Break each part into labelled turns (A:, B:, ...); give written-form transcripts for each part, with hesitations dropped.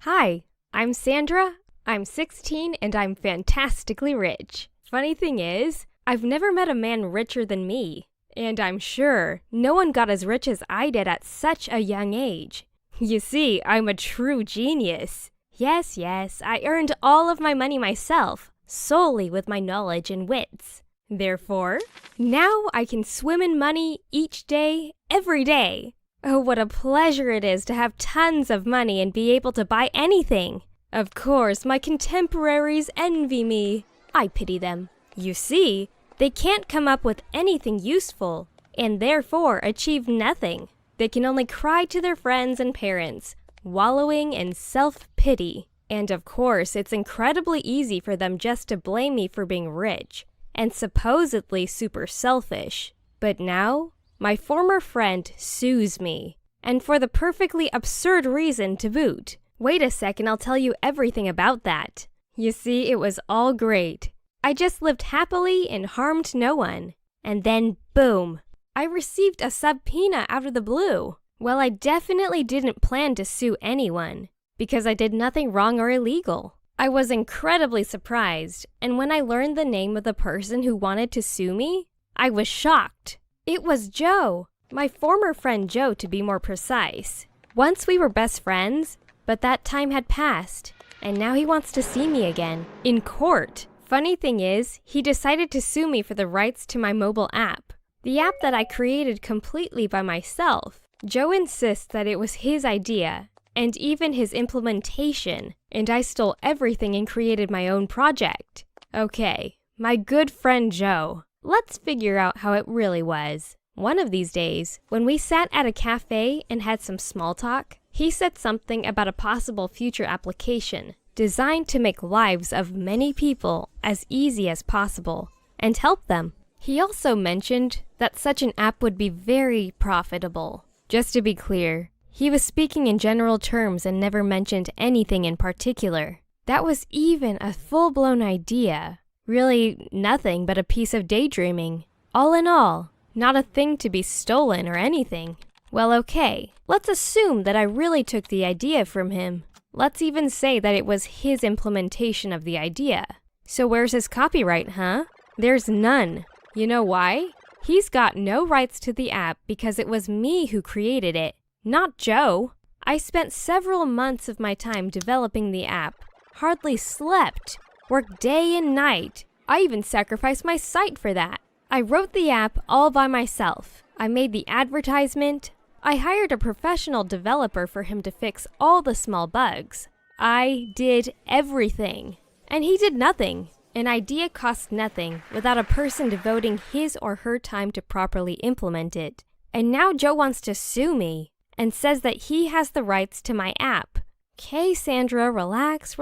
A: Hi, I'm Sandra. I'm 16 and I'm fantastically rich. Funny thing is, I've never met a man richer than me. And I'm sure no one got as rich as I did at such a young age. You see, I'm a true genius. Yes, I earned all of my money myself, solely with my knowledge and wits. Therefore, now I can swim in money each day, every day. Oh, what a pleasure it is to have tons of money and be able to buy anything. Of course, my contemporaries envy me. I pity them. You see, they can't come up with anything useful, and therefore achieve nothing. They can only cry to their friends and parents, wallowing in self-pity. And of course, it's incredibly easy for them just to blame me for being rich, and supposedly super selfish. But now, my former friend sues me, and for the perfectly absurd reason to boot. Wait a second, I'll tell you everything about that. You see, it was all great. I just lived happily and harmed no one. And then, boom, I received a subpoena out of the blue. Well, I definitely didn't plan to sue anyone, because I did nothing wrong or illegal. I was incredibly surprised, and when I learned the name of the person who wanted to sue me, I was shocked. It was Joe, my former friend Joe to be more precise. Once we were best friends, but that time had passed, and now he wants to see me again, in court. Funny thing is, he decided to sue me for the rights to my mobile app, the app that I created completely by myself. Joe insists that it was his idea, and even his implementation, and I stole everything and created my own project. Okay, my good friend Joe. Let's figure out how it really was. One of these days, when we sat at a cafe and had some small talk, he said something about a possible future application designed to make lives of many people as easy as possible and help them. He also mentioned that such an app would be very profitable. Just to be clear, he was speaking in general terms and never mentioned anything in particular. That was even a full-blown idea. Really nothing but a piece of daydreaming. All in all, not a thing to be stolen or anything. Well, okay, let's assume that I really took the idea from him. Let's even say that it was his implementation of the idea. So where's his copyright, huh? There's none. You know why? He's got no rights to the app because it was me who created it, not Joe. I spent several months of my time developing the app, hardly slept, worked day and night. I even sacrificed my sight for that. I wrote the app all by myself. I made the advertisement. I hired a professional developer for him to fix all the small bugs. I did everything. And he did nothing. An idea costs nothing without a person devoting his or her time to properly implement it. And now Joe wants to sue me and says that he has the rights to my app. Okay, Sandra, relax.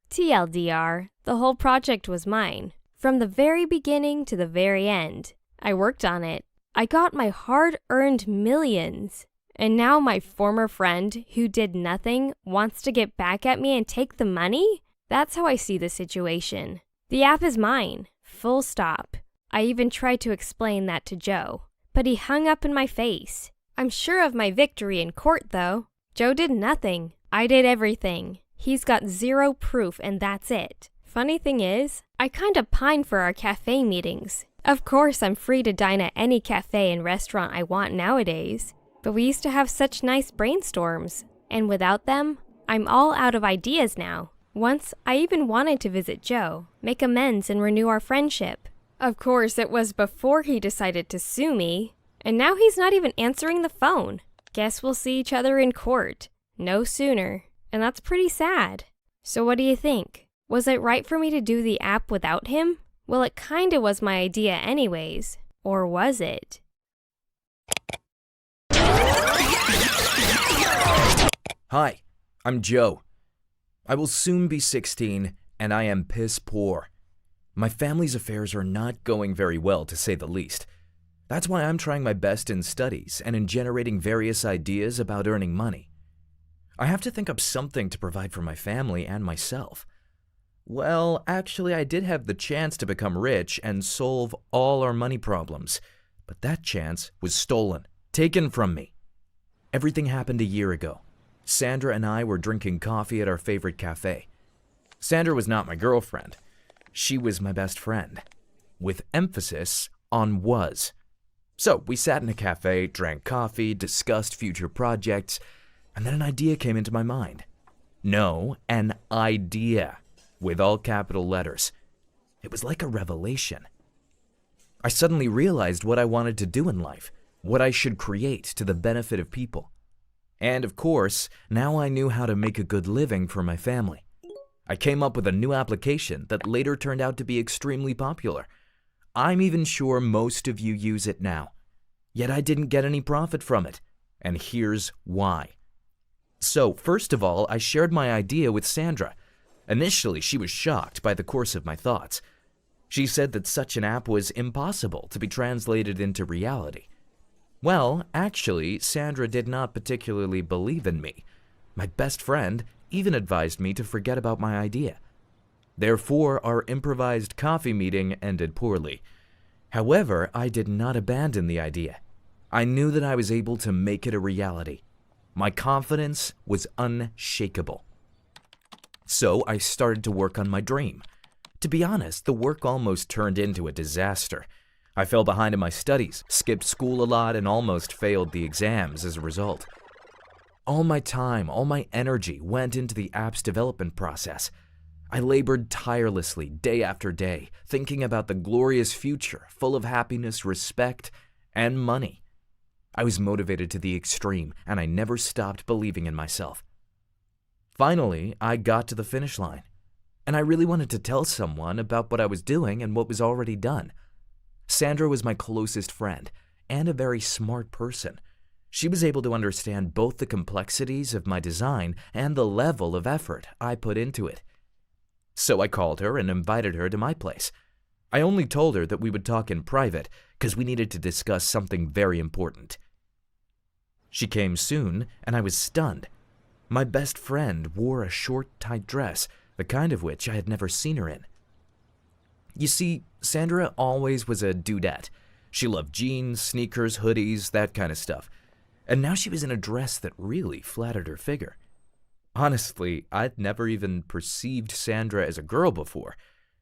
A: TLDR, the whole project was mine. From the very beginning to the very end. I worked on it. I got my hard-earned millions. And now my former friend, who did nothing, wants to get back at me and take the money? That's how I see the situation. The app is mine. Full stop. I even tried to explain that to Joe, but he hung up in my face. I'm sure of my victory in court, though. Joe did nothing. I did everything. He's got zero proof, and that's it. Funny thing is, I kinda pine for our cafe meetings. Of course, I'm free to dine at any cafe and restaurant I want nowadays, but we used to have such nice brainstorms, and without them, I'm all out of ideas now. Once, I even wanted to visit Joe, make amends and renew our friendship. Of course, it was before he decided to sue me, and now he's not even answering the phone. Guess we'll see each other in court. No sooner. And that's pretty sad. So what do you think? Was it right for me to do the app without him? Well, it kinda was my idea anyways. Or was it?
B: Hi, I'm Joe. I will soon be 16, and I am piss poor. My family's affairs are not going very well, to say the least. That's why I'm trying my best in studies and in generating various ideas about earning money. I have to think up something to provide for my family and myself. Well, actually, I did have the chance to become rich and solve all our money problems, but that chance was stolen, taken from me. Everything happened a year ago. Sandra and I were drinking coffee at our favorite cafe. Sandra was not my girlfriend. She was my best friend, with emphasis on was. So we sat in a cafe, drank coffee, discussed future projects, and then an idea came into my mind. No, an idea, with all capital letters. It was like a revelation. I suddenly realized what I wanted to do in life, what I should create to the benefit of people. And of course, now I knew how to make a good living for my family. I came up with a new application that later turned out to be extremely popular. I'm even sure most of you use it now. Yet I didn't get any profit from it. And here's why. So, first of all, I shared my idea with Sandra. Initially, she was shocked by the course of my thoughts. She said that such an app was impossible to be translated into reality. Well, actually, Sandra did not particularly believe in me. My best friend even advised me to forget about my idea. Therefore, our improvised coffee meeting ended poorly. However, I did not abandon the idea. I knew that I was able to make it a reality. My confidence was unshakable. So I started to work on my dream. To be honest, the work almost turned into a disaster. I fell behind in my studies, skipped school a lot, and almost failed the exams as a result. All my time, all my energy went into the app's development process. I labored tirelessly day after day, thinking about the glorious future full of happiness, respect, and money. I was motivated to the extreme, and I never stopped believing in myself. Finally, I got to the finish line, and I really wanted to tell someone about what I was doing and what was already done. Sandra was my closest friend, and a very smart person. She was able to understand both the complexities of my design and the level of effort I put into it. So I called her and invited her to my place. I only told her that we would talk in private because we needed to discuss something very important. She came soon, and I was stunned. My best friend wore a short, tight dress, the kind of which I had never seen her in. You see, Sandra always was a dudette. She loved jeans, sneakers, hoodies, that kind of stuff. And now she was in a dress that really flattered her figure. Honestly, I'd never even perceived Sandra as a girl before.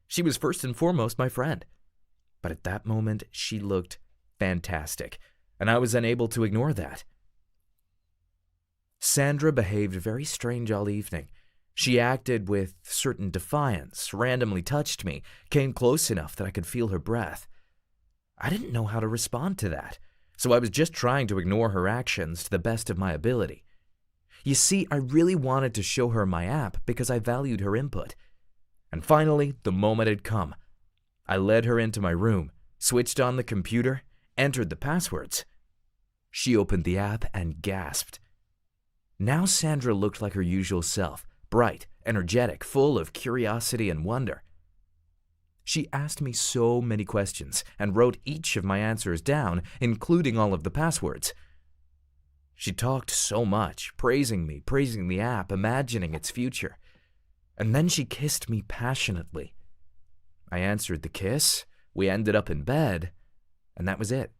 B: She was first and foremost my friend. But at that moment, she looked fantastic, and I was unable to ignore that. Sandra behaved very strange all evening. She acted with certain defiance, randomly touched me, came close enough that I could feel her breath. I didn't know how to respond to that, so I was just trying to ignore her actions to the best of my ability. You see, I really wanted to show her my app because I valued her input. And finally, the moment had come. I led her into my room, switched on the computer, entered the passwords. She opened the app and gasped. Now Sandra looked like her usual self, bright, energetic, full of curiosity and wonder. She asked me so many questions and wrote each of my answers down, including all of the passwords. She talked so much, praising me, praising the app, imagining its future. And then she kissed me passionately. I answered the kiss, we ended up in bed, and that was it.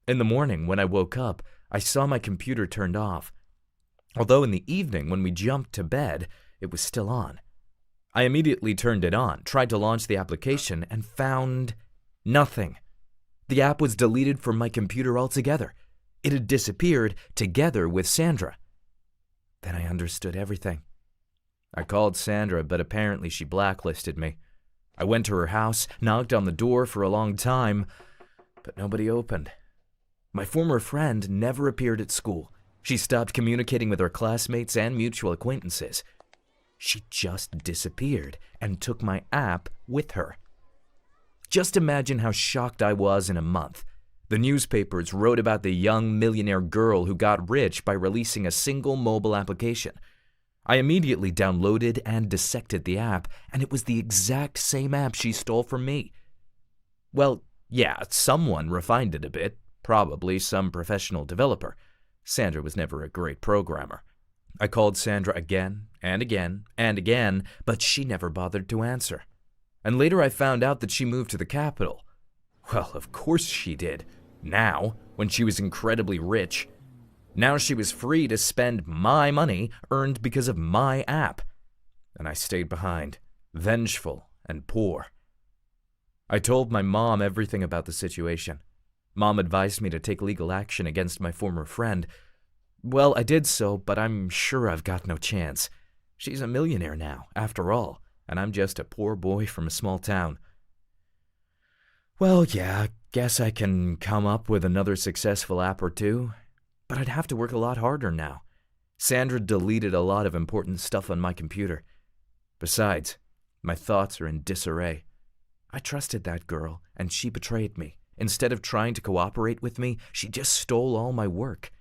B: In the morning, when I woke up, I saw my computer turned off. Although in the evening, when we jumped to bed, it was still on. I immediately turned it on, tried to launch the application, and found nothing. The app was deleted from my computer altogether. It had disappeared together with Sandra. Then I understood everything. I called Sandra, but apparently she blacklisted me. I went to her house, knocked on the door for a long time, but nobody opened. My former friend never appeared at school. She stopped communicating with her classmates and mutual acquaintances. She just disappeared and took my app with her. Just imagine how shocked I was in a month. The newspapers wrote about the young millionaire girl who got rich by releasing a single mobile application. I immediately downloaded and dissected the app, and it was the exact same app she stole from me. Well, yeah, someone refined it a bit, probably some professional developer. Sandra was never a great programmer. I called Sandra again and again and again, but she never bothered to answer. And later I found out that she moved to the capital. Well, of course she did. Now, when she was incredibly rich. Now she was free to spend my money earned because of my app. And I stayed behind, vengeful and poor. I told my mom everything about the situation. Mom advised me to take legal action against my former friend. Well, I did so, but I'm sure I've got no chance. She's a millionaire now, after all, and I'm just a poor boy from a small town. Well, yeah, guess I can come up with another successful app or two, but I'd have to work a lot harder now. Sandra deleted a lot of important stuff on my computer. Besides, my thoughts are in disarray. I trusted that girl, and she betrayed me. Instead of trying to cooperate with me, she just stole all my work.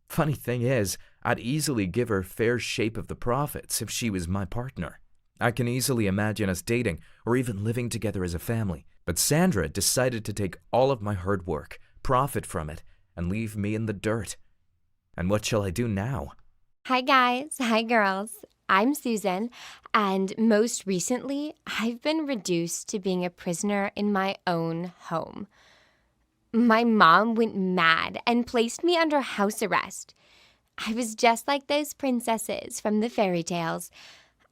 B: Funny thing is, I'd easily give her fair share of the profits if she was my partner. I can easily imagine us dating or even living together as a family. But Sandra decided to take all of my hard work, profit from it, and leave me in the dirt. And what shall I do now?
C: Hi guys, hi girls. I'm Susan, and most recently, I've been reduced to being a prisoner in my own home. My mom went mad and placed me under house arrest. I was just like those princesses from the fairy tales,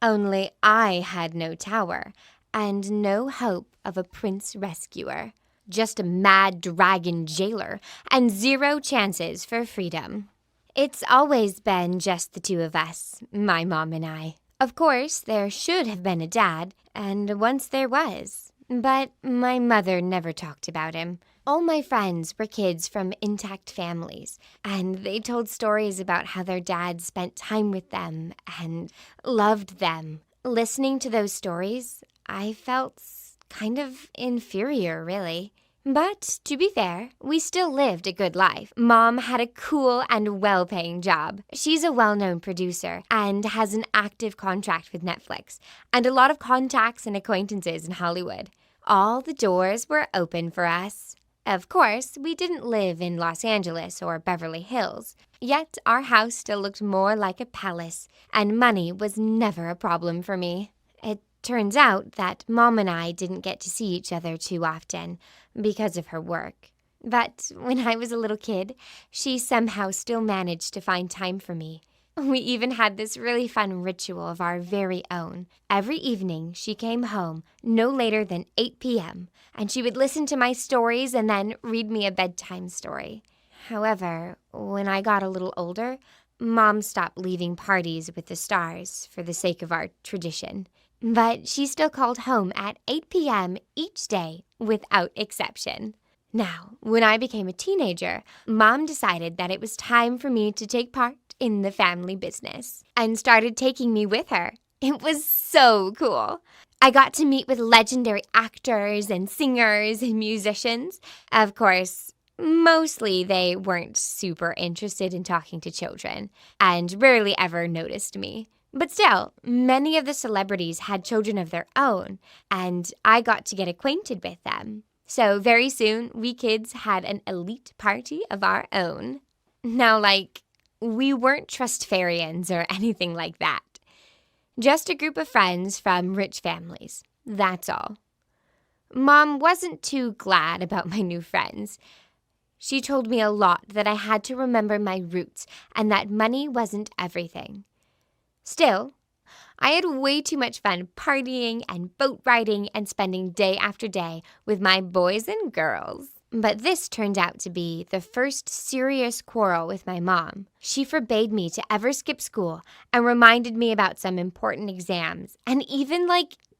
C: only I had no tower and no hope of a prince rescuer. Just a mad dragon jailer and 0 chances for freedom. It's always been just the two of us, my mom and I. Of course, there should have been a dad, and once there was, but my mother never talked about him. All my friends were kids from intact families, and they told stories about how their dad spent time with them and loved them. Listening to those stories, I felt kind of inferior, really. But to be fair, we still lived a good life. Mom had a cool and well-paying job. She's a well-known producer and has an active contract with Netflix and a lot of contacts and acquaintances in Hollywood. All the doors were open for us. Of course, we didn't live in Los Angeles or Beverly Hills, yet our house still looked more like a palace, and money was never a problem for me. It turns out that Mom and I didn't get to see each other too often because of her work. But when I was a little kid, she somehow still managed to find time for me. We even had this really fun ritual of our very own. Every evening, she came home no later than 8 p.m., and she would listen to my stories and then read me a bedtime story. However, when I got a little older, Mom stopped leaving parties with the stars for the sake of our tradition. But she still called home at 8 p.m. each day, without exception. Now, when I became a teenager, Mom decided that it was time for me to take part in the family business and started taking me with her. It was so cool. I got to meet with legendary actors and singers and musicians. Of course, mostly they weren't super interested in talking to children and rarely ever noticed me. But still, many of the celebrities had children of their own, and I got to get acquainted with them. So very soon, we kids had an elite party of our own. Now, we weren't Trustfarians or anything like that. Just a group of friends from rich families. That's all. Mom wasn't too glad about my new friends. She told me a lot that I had to remember my roots and that money wasn't everything. Still, I had way too much fun partying and boat riding and spending day after day with my boys and girls. But this turned out to be the first serious quarrel with my mom. She forbade me to ever skip school and reminded me about some important exams and even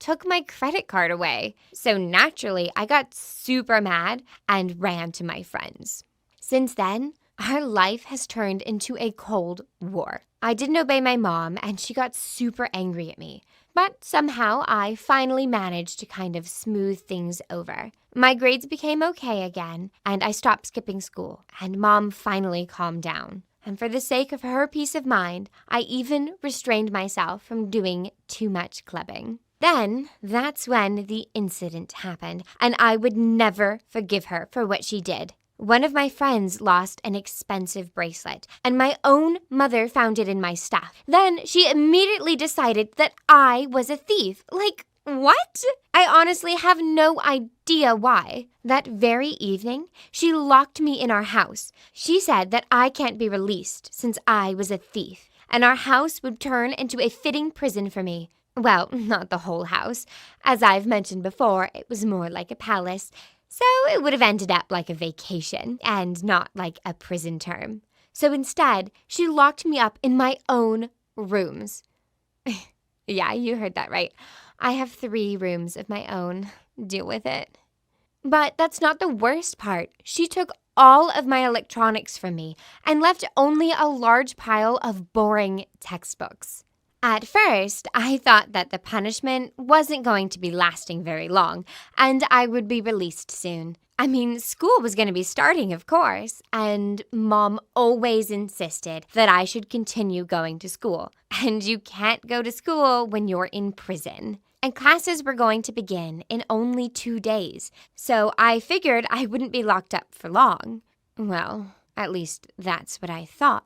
C: took my credit card away. So naturally, I got super mad and ran to my friends. Since then, our life has turned into a cold war. I didn't obey my mom, and she got super angry at me. But somehow, I finally managed to kind of smooth things over. My grades became okay again, and I stopped skipping school, and Mom finally calmed down. And for the sake of her peace of mind, I even restrained myself from doing too much clubbing. Then, that's when the incident happened, and I would never forgive her for what she did. One of my friends lost an expensive bracelet, and my own mother found it in my stuff. Then she immediately decided that I was a thief. What? I honestly have no idea why. That very evening, she locked me in our house. She said that I can't be released since I was a thief, and our house would turn into a fitting prison for me. Well, not the whole house. As I've mentioned before, it was more like a palace, so it would have ended up like a vacation and not like a prison term. So instead, she locked me up in my own rooms. Yeah, you heard that right. I have 3 rooms of my own. Deal with it. But that's not the worst part. She took all of my electronics from me and left only a large pile of boring textbooks. At first, I thought that the punishment wasn't going to be lasting very long, and I would be released soon. I mean, school was going to be starting, of course, and Mom always insisted that I should continue going to school. And you can't go to school when you're in prison. And classes were going to begin in only 2 days, so I figured I wouldn't be locked up for long. Well, at least that's what I thought.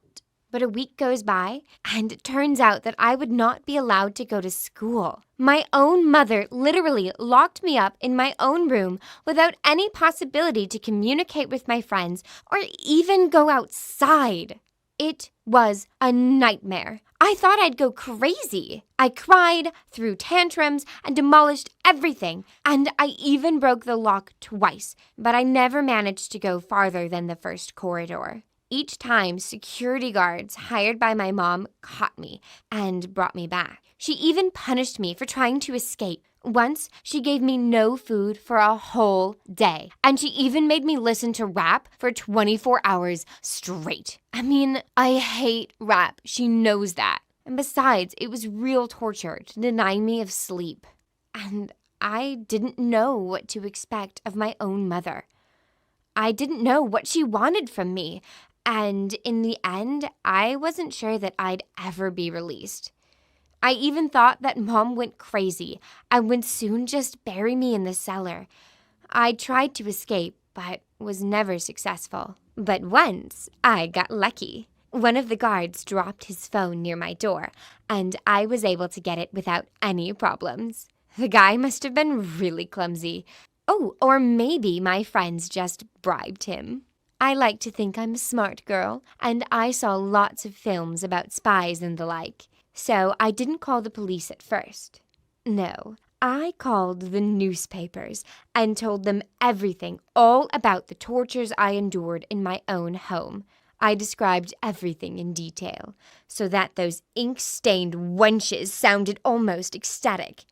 C: But a week goes by, and it turns out that I would not be allowed to go to school. My own mother literally locked me up in my own room without any possibility to communicate with my friends or even go outside. It was a nightmare. I thought I'd go crazy. I cried, threw tantrums, and demolished everything. And I even broke the lock twice, but I never managed to go farther than the first corridor. Each time, security guards hired by my mom caught me and brought me back. She even punished me for trying to escape. Once, she gave me no food for a whole day. And she even made me listen to rap for 24 hours straight. I mean, I hate rap. She knows that. And besides, it was real torture to deny me of sleep. And I didn't know what to expect of my own mother. I didn't know what she wanted from me. And in the end, I wasn't sure that I'd ever be released. I even thought that Mom went crazy and would soon just bury me in the cellar. I tried to escape, but was never successful. But once, I got lucky. One of the guards dropped his phone near my door, and I was able to get it without any problems. The guy must have been really clumsy. Oh, or maybe my friends just bribed him. I like to think I'm a smart girl, and I saw lots of films about spies and the like. So I didn't call the police at first. No, I called the newspapers and told them everything, all about the tortures I endured in my own home. I described everything in detail, so that those ink-stained wenches sounded almost ecstatic.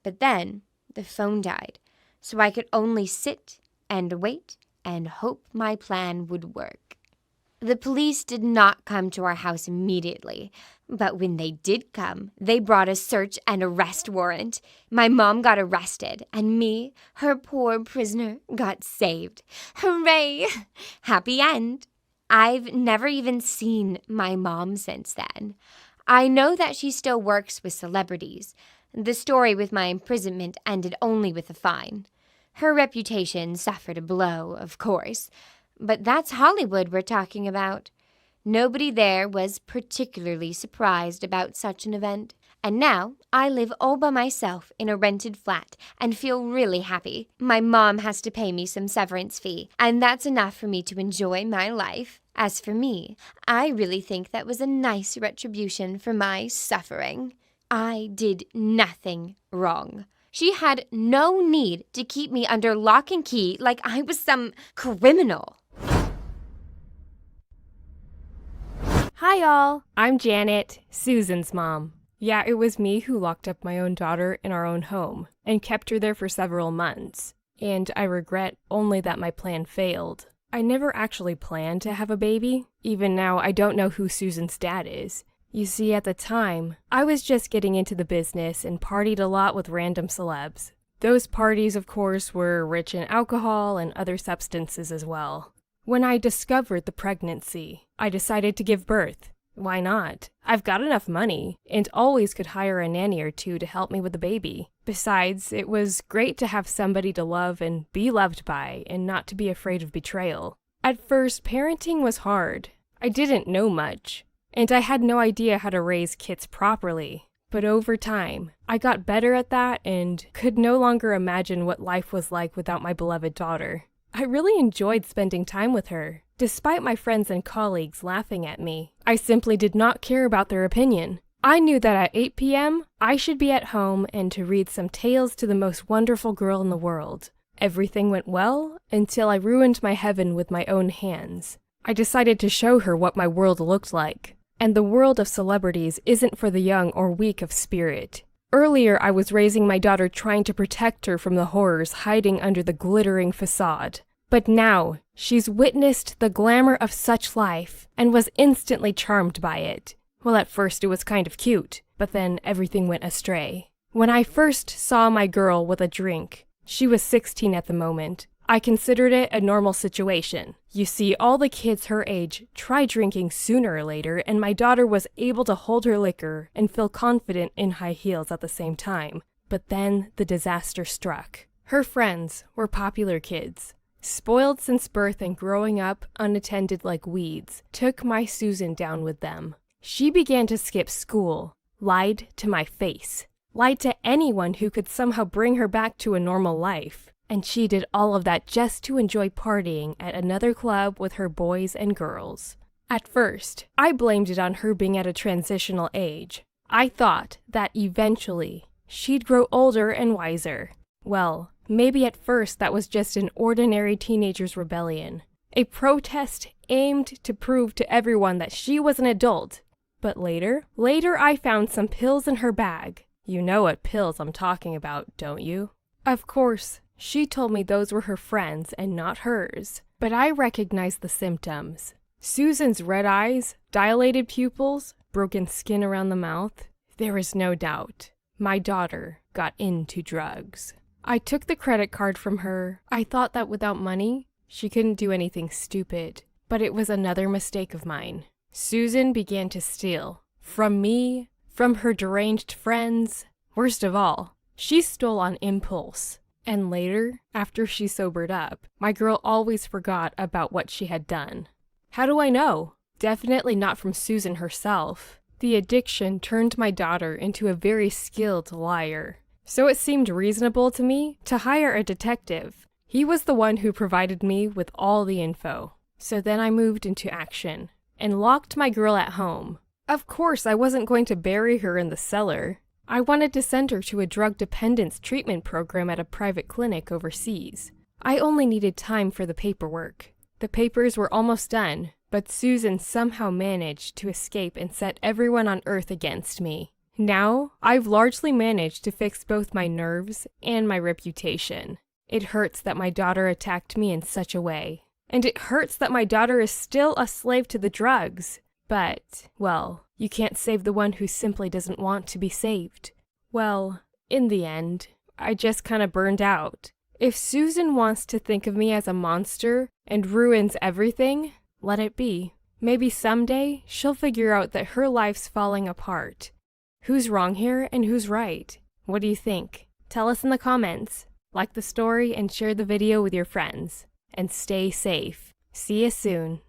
C: But then the phone died, so I could only sit and wait and hope my plan would work. The police did not come to our house immediately, but when they did come, they brought a search and arrest warrant. My mom got arrested, and me, her poor prisoner, got saved. Hooray! Happy end. I've never even seen my mom since then. I know that she still works with celebrities. The story with my imprisonment ended only with a fine. Her reputation suffered a blow, of course, but that's Hollywood we're talking about. Nobody there was particularly surprised about such an event. And now I live all by myself in a rented flat and feel really happy. My mom has to pay me some severance fee, and that's enough for me to enjoy my life. As for me, I really think that was a nice retribution for my suffering. I did nothing wrong. She had no need to keep me under lock and key like I was some criminal.
A: Hi, y'all. I'm Janet, Susan's mom. Yeah, it was me who locked up my own daughter in our own home and kept her there for several months. And I regret only that my plan failed. I never actually planned to have a baby. Even now, I don't know who Susan's dad is. You see, at the time, I was just getting into the business and partied a lot with random celebs. Those parties, of course, were rich in alcohol and other substances as well. When I discovered the pregnancy, I decided to give birth. Why not? I've got enough money, and always could hire a nanny or two to help me with the baby. Besides, it was great to have somebody to love and be loved by, and not to be afraid of betrayal. At first, parenting was hard. I didn't know much, and I had no idea how to raise kids properly. But over time, I got better at that and could no longer imagine what life was like without my beloved daughter. I really enjoyed spending time with her. Despite my friends and colleagues laughing at me, I simply did not care about their opinion. I knew that at 8 p.m., I should be at home and to read some tales to the most wonderful girl in the world. Everything went well until I ruined my heaven with my own hands. I decided to show her what my world looked like. And the world of celebrities isn't for the young or weak of spirit. Earlier, I was raising my daughter trying to protect her from the horrors hiding under the glittering facade. But now, she's witnessed the glamour of such life and was instantly charmed by it. Well, at first it was kind of cute, but then everything went astray. When I first saw my girl with a drink, she was 16 at the moment. I considered it a normal situation. You see, all the kids her age try drinking sooner or later, and my daughter was able to hold her liquor and feel confident in high heels at the same time. But then the disaster struck. Her friends were popular kids. Spoiled since birth and growing up unattended like weeds, took my Susan down with them. She began to skip school, lied to my face, lied to anyone who could somehow bring her back to a normal life. And she did all of that just to enjoy partying at another club with her boys and girls. At first, I blamed it on her being at a transitional age. I thought that eventually she'd grow older and wiser. Well, maybe at first that was just an ordinary teenager's rebellion. A protest aimed to prove to everyone that she was an adult. But later I found some pills in her bag. You know what pills I'm talking about, don't you? Of course, she told me those were her friends and not hers, but I recognized the symptoms. Susan's red eyes, dilated pupils, broken skin around the mouth. There is no doubt. My daughter got into drugs. I took the credit card from her. I thought that without money, she couldn't do anything stupid. But it was another mistake of mine. Susan began to steal. From me, from her deranged friends. Worst of all, she stole on impulse. And later, after she sobered up, my girl always forgot about what she had done. How do I know? Definitely not from Susan herself. The addiction turned my daughter into a very skilled liar. So it seemed reasonable to me to hire a detective. He was the one who provided me with all the info. So then I moved into action and locked my girl at home. Of course, I wasn't going to bury her in the cellar. I wanted to send her to a drug dependence treatment program at a private clinic overseas. I only needed time for the paperwork. The papers were almost done, but Susan somehow managed to escape and set everyone on Earth against me. Now, I've largely managed to fix both my nerves and my reputation. It hurts that my daughter attacked me in such a way. And it hurts that my daughter is still a slave to the drugs. But, well, you can't save the one who simply doesn't want to be saved. Well, in the end, I just kind of burned out. If Susan wants to think of me as a monster and ruins everything, let it be. Maybe someday she'll figure out that her life's falling apart. Who's wrong here and who's right? What do you think? Tell us in the comments. Like the story and share the video with your friends. And stay safe. See you soon.